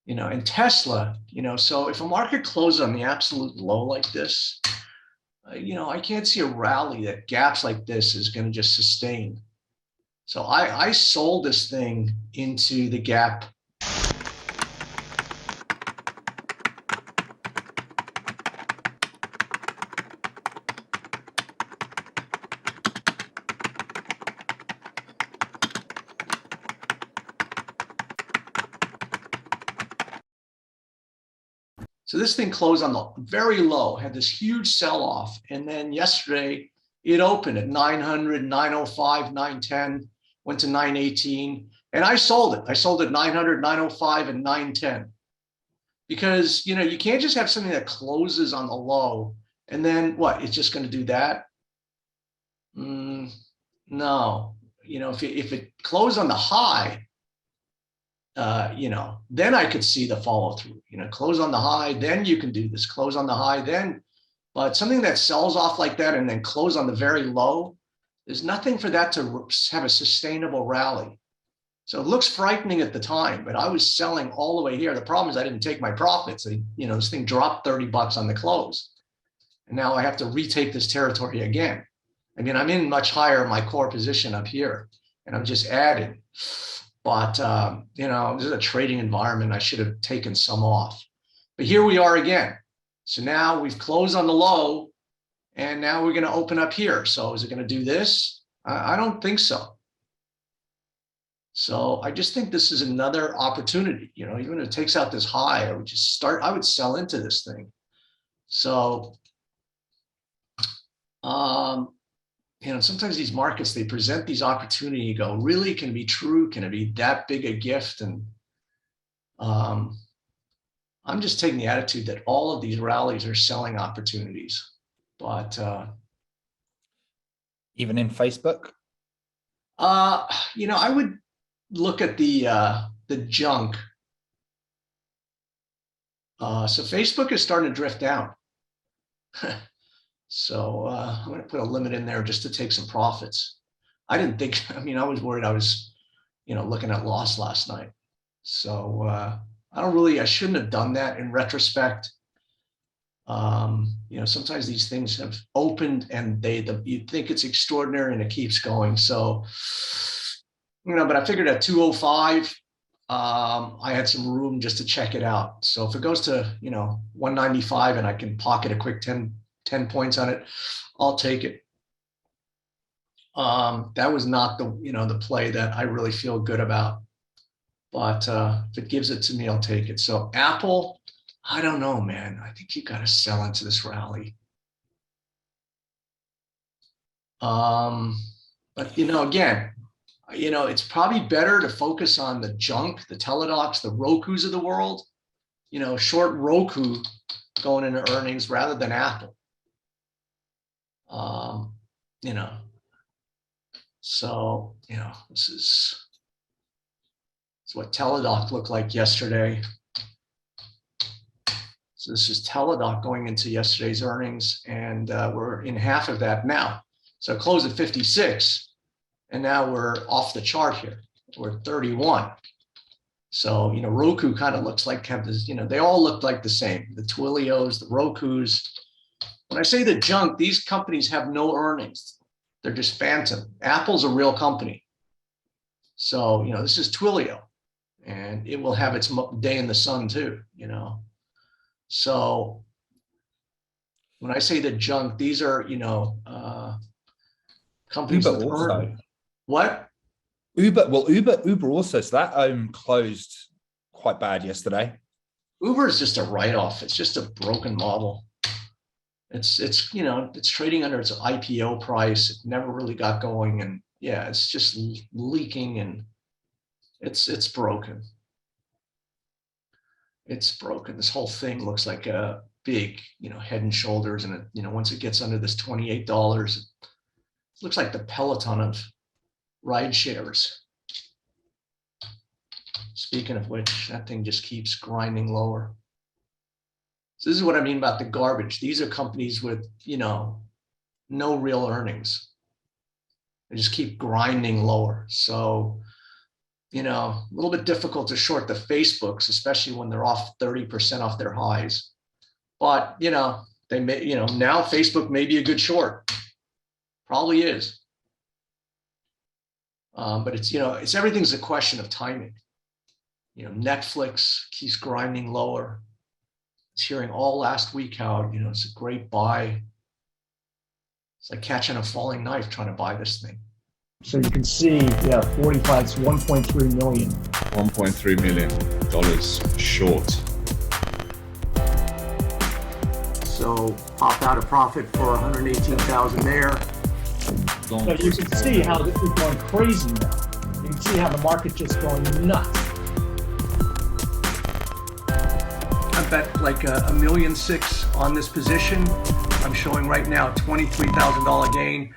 and Tesla, so if a market closes on the absolute low like this, I can't see a rally that gaps like this is going to just sustain. So I sold this thing into the gap. So this thing closed on the very low, had this huge sell-off. And then yesterday it opened at 900, 905, 910, went to 918. And I sold it. I sold it 900, 905, and 910. Because, you can't just have something that closes on the low and then what? It's just going to do that? No. If it closed on the high, then I could see the follow through, close on the high, then you can do this, close on the high, then, but something that sells off like that and then close on the very low, there's nothing for that to have a sustainable rally. So it looks frightening at the time, but I was selling all the way here. The problem is I didn't take my profits. This thing dropped $30 on the close. And now I have to retake this territory again. I'm in much higher my core position up here, and I'm just adding. But, this is a trading environment. I should have taken some off. But here we are again. So now we've closed on the low, and now we're going to open up here. So is it going to do this? I don't think so. So I just think this is another opportunity. Even if it takes out this high, I would sell into this thing. So, sometimes these markets, they present these opportunities. You go, really, can it be true? Can it be that big a gift? And I'm just taking the attitude that all of these rallies are selling opportunities. But even in Facebook, I would look at the junk. So Facebook is starting to drift down. So I'm going to put a limit in there just to take some profits. I didn't think, I was worried I was, looking at loss last night. So I shouldn't have done that in retrospect. Sometimes these things have opened and you think it's extraordinary and it keeps going. So, but I figured at 205, I had some room just to check it out. So if it goes to, 195 and I can pocket a quick 10 points on it, I'll take it. That was not the play that I really feel good about. But if it gives it to me, I'll take it. So Apple, I don't know, man. I think you got to sell into this rally. But, again, it's probably better to focus on the junk, the Teledocs, the Rokus of the world, short Roku going into earnings rather than Apple. So, this is what Teladoc looked like yesterday. So this is Teladoc going into yesterday's earnings, and we're in half of that now. So it closed at 56, and now we're off the chart here. We're 31. So, Roku kind of looks like they all look like the same. The Twilios, the Rokus. When I say the junk, these companies have no earnings. They're just phantom. Apple's a real company. So, this is Twilio, and it will have its day in the sun too, So when I say the junk, these are, companies Uber that also. earn. What? Uber also. So that closed quite bad yesterday. Uber is just a write-off. It's just a broken model. It's trading under its IPO price. It never really got going, and yeah, it's just leaking, and it's broken. It's broken. This whole thing looks like a big, head and shoulders, and once it gets under this $28, it looks like the Peloton of ride shares. Speaking of which, that thing just keeps grinding lower. So this is what I mean about the garbage. These are companies with, no real earnings. They just keep grinding lower. So a little bit difficult to short the Facebooks, especially when they're off 30% off their highs. But, they may, now Facebook may be a good short. Probably is. But it's everything's a question of timing. Netflix keeps grinding lower. I was hearing all last week how, it's a great buy. It's like catching a falling knife trying to buy this thing. So you can see, 45, it's 1.3 million. $1.3 million short. So pop out a profit for 118,000 there. So you can see how this is going crazy now. You can see how the market's just going nuts. I bet like $1.6 million on this position. I'm showing right now $23,000 gain.